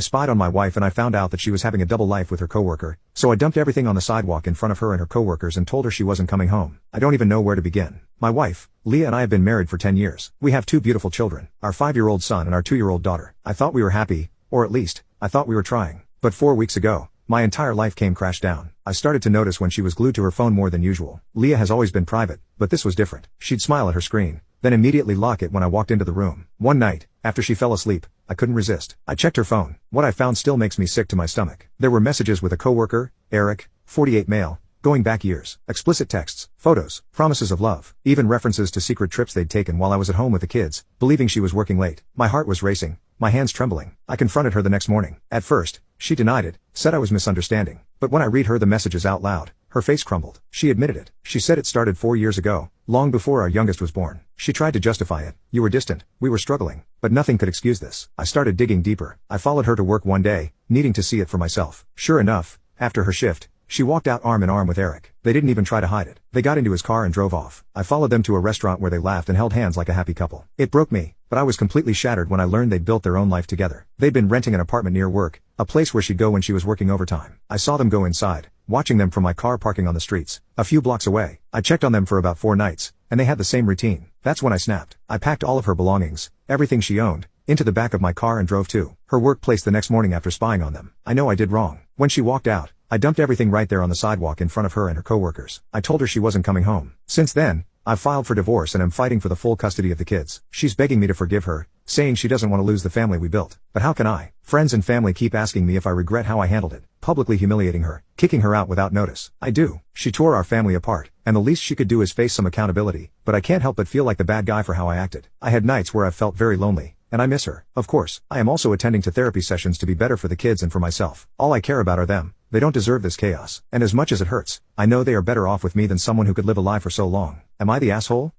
I spied on my wife and I found out that she was having a double life with her coworker, so I dumped everything on the sidewalk in front of her and her coworkers and told her she wasn't coming home. I don't even know where to begin. My wife, Leah, and I have been married for 10 years. We have 2 beautiful children, our 5-year-old son and our 2-year-old daughter. I thought we were happy, or at least, I thought we were trying. But 4 weeks ago, my entire life came crash down. I started to notice when she was glued to her phone more than usual. Leah has always been private, but this was different. She'd smile at her screen, then immediately lock it when I walked into the room. One night, after she fell asleep, I couldn't resist. I checked her phone. What I found still makes me sick to my stomach. There were messages with a coworker, Eric, 48 male, going back years, explicit texts, photos, promises of love, even references to secret trips they'd taken while I was at home with the kids, believing she was working late. My heart was racing, my hands trembling. I confronted her the next morning. At first, she denied it, said I was misunderstanding. But when I read her the messages out loud, her face crumbled. She admitted it. She said it started 4 years ago, long before our youngest was born. She tried to justify it. You were distant, we were struggling, but nothing could excuse this. I started digging deeper. I followed her to work one day, needing to see it for myself. Sure enough, after her shift, she walked out arm in arm with Eric. They didn't even try to hide it. They got into his car and drove off. I followed them to a restaurant where they laughed and held hands like a happy couple. It broke me, but I was completely shattered when I learned they'd built their own life together. They'd been renting an apartment near work, a place where she'd go when she was working overtime. I saw them go inside, watching them from my car parking on the streets, a few blocks away. I checked on them for about 4 nights, and they had the same routine. That's when I snapped. I packed all of her belongings, everything she owned, into the back of my car and drove to her workplace the next morning after spying on them. I know I did wrong. When she walked out, I dumped everything right there on the sidewalk in front of her and her coworkers. I told her she wasn't coming home. Since then, I've filed for divorce and am fighting for the full custody of the kids. She's begging me to forgive her, saying she doesn't want to lose the family we built. But how can I? Friends and family keep asking me if I regret how I handled it, publicly humiliating her, kicking her out without notice. I do. She tore our family apart, and the least she could do is face some accountability, but I can't help but feel like the bad guy for how I acted. I had nights where I felt very lonely, and I miss her. Of course, I am also attending to therapy sessions to be better for the kids and for myself. All I care about are them. They don't deserve this chaos. And as much as it hurts, I know they are better off with me than someone who could live a lie for so long. Am I the asshole?